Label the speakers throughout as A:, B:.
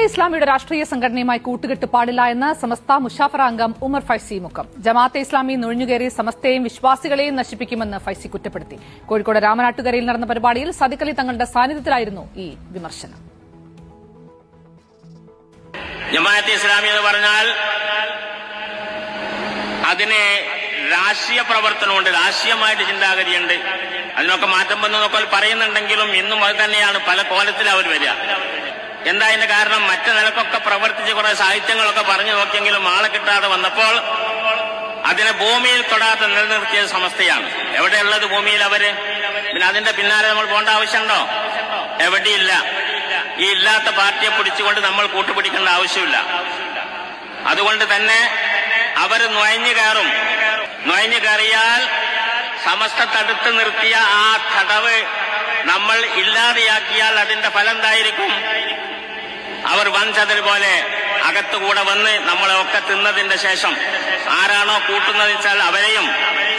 A: ജമാഅത്തെ ഇസ്ലാമിയുടെ രാഷ്ട്രീയ സംഘടനയുമായി കൂട്ടുകെട്ട് പാടില്ല എന്ന് സമസ്ത മുഷാഫറ അംഗം ഉമർ ഫൈസി മുക്കം. ജമാഅത്തെ ഇസ്ലാമി നുഴഞ്ഞുകയറി സമസ്തയെയും വിശ്വാസികളെയും നശിപ്പിക്കുമെന്ന് ഫൈസി കുറ്റപ്പെടുത്തി. കോഴിക്കോട് രാമനാട്ടുകരയിൽ നടന്ന പരിപാടിയിൽ സദിഖ് അലി തങ്ങളുടെ സാന്നിധ്യത്തിലായിരുന്നു ഈ വിമർശനം.
B: ജമാഅത്തെ ഇസ്ലാമി എന്ന് പറഞ്ഞാൽ അതിന് രാഷ്ട്രീയ പ്രവർത്തനമുണ്ട്, രാഷ്ട്രീയമായിട്ട് ചിന്താഗതിയുണ്ട്. അതിനൊക്കെ മാറ്റം വന്നതൊക്കെ പറയുന്നുണ്ടെങ്കിലും ഇന്നും അത് തന്നെയാണ് പല കോലത്തിൽ അവർ വരിക. എന്താ അതിന്റെ കാരണം? മറ്റു നിലക്കൊക്കെ പ്രവർത്തിച്ച് കുറെ സാഹിത്യങ്ങളൊക്കെ പറഞ്ഞു നോക്കിയെങ്കിലും ആളെ കിട്ടാതെ വന്നപ്പോൾ അതിനെ ഭൂമിയിൽ തൊടാതെ നിലനിർത്തിയത് സമസ്തയാണ്. എവിടെയുള്ളത് ഭൂമിയിൽ അവര്? പിന്നെ അതിന്റെ പിന്നാലെ നമ്മൾ പോകേണ്ട ആവശ്യമുണ്ടോ? എവിടെയില്ല. ഈ ഇല്ലാത്ത പാർട്ടിയെ പിടിച്ചുകൊണ്ട് നമ്മൾ കൂട്ടുപിടിക്കേണ്ട ആവശ്യമില്ല. അതുകൊണ്ട് തന്നെ അവർ നുഴഞ്ഞു കയറും. നുഴഞ്ഞു കയറിയാൽ സമസ്ത തടുത്തു നിർത്തിയ ആ തടവ് നമ്മൾ ഇല്ലാതെയാക്കിയാൽ അതിന്റെ ഫലം എന്തായിരിക്കും? അവർ വൻചതിൽ പോലെ അകത്തുകൂടെ വന്ന് നമ്മളെയൊക്കെ തിന്നതിന്റെ ശേഷം ആരാണോ കൂട്ടുന്നത് വെച്ചാൽ അവരെയും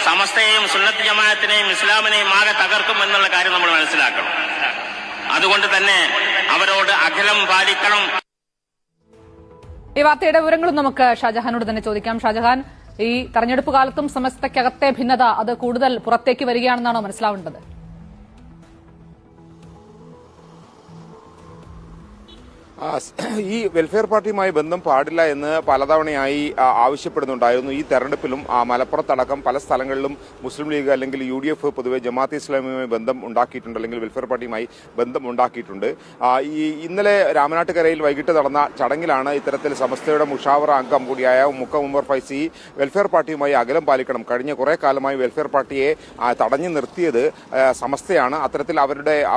B: സമസ്തയെയും സുന്നത്ത് ജമാഅത്തിനെയും ഇസ്ലാമിനെയും ആകെ തകർക്കും എന്നുള്ള കാര്യം നമ്മൾ മനസ്സിലാക്കണം. അതുകൊണ്ട് തന്നെ അവരോട് അകലം പാലിക്കണം.
A: ഈ വാർത്തയുടെ വിവരങ്ങളും നമുക്ക് ഷാജഹാനോട് തന്നെ ചോദിക്കാം. ഷാജഹാൻ, ഈ തെരഞ്ഞെടുപ്പ് കാലത്തും സമസ്തയ്ക്കകത്തെ ഭിന്നത അത് കൂടുതൽ പുറത്തേക്ക് വരികയാണെന്നാണോ മനസ്സിലാവേണ്ടത്?
C: ഈ വെൽഫെയർ പാർട്ടിയുമായി ബന്ധം പാടില്ല എന്ന് പലതവണയായി ആവശ്യപ്പെടുന്നുണ്ടായിരുന്നു. ഈ തെരഞ്ഞെടുപ്പിലും മലപ്പുറത്തടക്കം പല സ്ഥലങ്ങളിലും മുസ്ലിം ലീഗ് അല്ലെങ്കിൽ UDF പൊതുവെ ജമാഅത്തെ ഇസ്ലാമിയുമായി ബന്ധം ഉണ്ടാക്കിയിട്ടുണ്ട്, അല്ലെങ്കിൽ വെൽഫെയർ പാർട്ടിയുമായി ബന്ധം ഉണ്ടാക്കിയിട്ടുണ്ട്. ഇന്നലെ രാമനാട്ടുകരയിൽ വൈകിട്ട് നടന്ന ചടങ്ങിലാണ് ഇത്തരത്തിൽ സമസ്തയുടെ മുഷാവറ അംഗം കൂടിയായ മുക്കം ഉമർ ഫൈസി വെൽഫെയർ പാർട്ടിയുമായി അകലം പാലിക്കണം, കഴിഞ്ഞ കുറെ കാലമായി വെൽഫെയർ പാർട്ടിയെ തടഞ്ഞു നിർത്തിയത് സമസ്തയാണ്, അത്തരത്തിൽ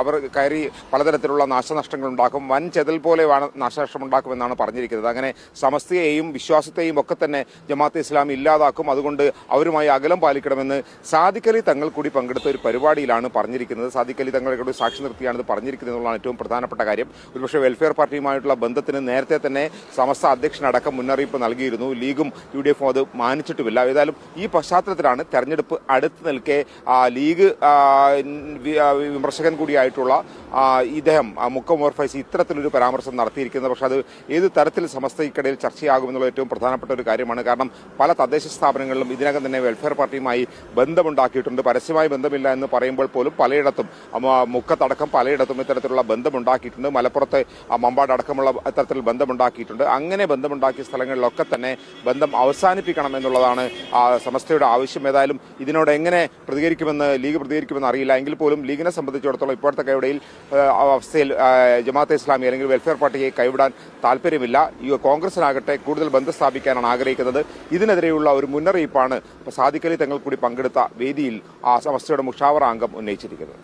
C: അവർ കയറി പലതരത്തിലുള്ള നാശനഷ്ടങ്ങൾ ഉണ്ടാക്കും, വൻ ചെതൽ പോലെ നാശനഷ്ടമുണ്ടാക്കുമെന്നാണ് പറഞ്ഞിരിക്കുന്നത്. അങ്ങനെ സമസ്തയെയും വിശ്വാസത്തെയും ഒക്കെ തന്നെ ജമാഅത്തെ ഇസ്ലാമി ഇല്ലാതാക്കും, അതുകൊണ്ട് അവരുമായി അകലം പാലിക്കണമെന്ന് സാദിഖ് അലി തങ്ങൾ കൂടി പങ്കെടുത്ത ഒരു പരിപാടിയിലാണ് പറഞ്ഞിരിക്കുന്നത്. സാദിഖ് അലി തങ്ങളെ കൂടി സാക്ഷി നിർത്തിയാണ് ഇത് പറഞ്ഞിരിക്കുന്നത് എന്നുള്ളതാണ് ഏറ്റവും പ്രധാനപ്പെട്ട കാര്യം. ഒരുപക്ഷെ വെൽഫെയർ പാർട്ടിയുമായിട്ടുള്ള ബന്ധത്തിന് നേരത്തെ തന്നെ സമസ്ത അധ്യക്ഷനടക്കം മുന്നറിയിപ്പ് നൽകിയിരുന്നു. ലീഗും UDF അത് മാനിച്ചിട്ടുമില്ല. ഏതായാലും ഈ പശ്ചാത്തലത്തിലാണ് തെരഞ്ഞെടുപ്പ് അടുത്ത് നിൽക്കെ ലീഗ് വിമർശകൻ കൂടിയായിട്ടുള്ള ഇദ്ദേഹം മുക്കം ഉമർ ഫൈസി ഇത്തരത്തിലൊരു പരാമർശം നടത്തിയിരിക്കുന്നത്. പക്ഷെ അത് ഏത് തരത്തിൽ സമസ്തയ്ക്കിടയിൽ ചർച്ചയാകുമെന്നുള്ള ഏറ്റവും പ്രധാനപ്പെട്ട ഒരു കാര്യമാണ്. കാരണം പല തദ്ദേശ സ്ഥാപനങ്ങളിലും ഇതിനകം തന്നെ വെൽഫെയർ പാർട്ടിയുമായി ബന്ധമുണ്ടാക്കിയിട്ടുണ്ട്. പരസ്യമായി ബന്ധമില്ല എന്ന് പറയുമ്പോൾ പോലും പലയിടത്തും, മുക്കത്തടക്കം പലയിടത്തും ഇത്തരത്തിലുള്ള ബന്ധമുണ്ടാക്കിയിട്ടുണ്ട്. മലപ്പുറത്തെ മമ്പാട് അടക്കമുള്ള ഇത്തരത്തിൽ ബന്ധമുണ്ടാക്കിയിട്ടുണ്ട്. അങ്ങനെ ബന്ധമുണ്ടാക്കിയ സ്ഥലങ്ങളിലൊക്കെ തന്നെ ബന്ധം അവസാനിപ്പിക്കണം എന്നുള്ളതാണ് സമസ്തയുടെ ആവശ്യം. ഏതായാലും ഇതിനോട് എങ്ങനെ ലീഗ് പ്രതികരിക്കുമെന്ന് അറിയില്ല. എങ്കിൽ പോലും ലീഗിനെ സംബന്ധിച്ചിടത്തോളം ഇപ്പോഴത്തെ കൈവടയിൽ അവസ്ഥയിൽ ജമാഅത്തെ ഇസ്ലാമി അല്ലെങ്കിൽ വെൽഫെയർ പാർട്ടിയെ കൈവിടാൻ താല്പര്യമില്ല. കോൺഗ്രസിനാകട്ടെ കൂടുതൽ ബന്ധം സ്ഥാപിക്കാനാണ് ആഗ്രഹിക്കുന്നത്. ഇതിനെതിരെയുള്ള ഒരു മുന്നറിയിപ്പാണ് സാദിഖ് അലി തങ്ങൾ കൂടി പങ്കെടുത്ത വേദിയിൽ സമസ്തയുടെ മുഷാവറ അംഗം ഉന്നയിച്ചിരിക്കുന്നത്.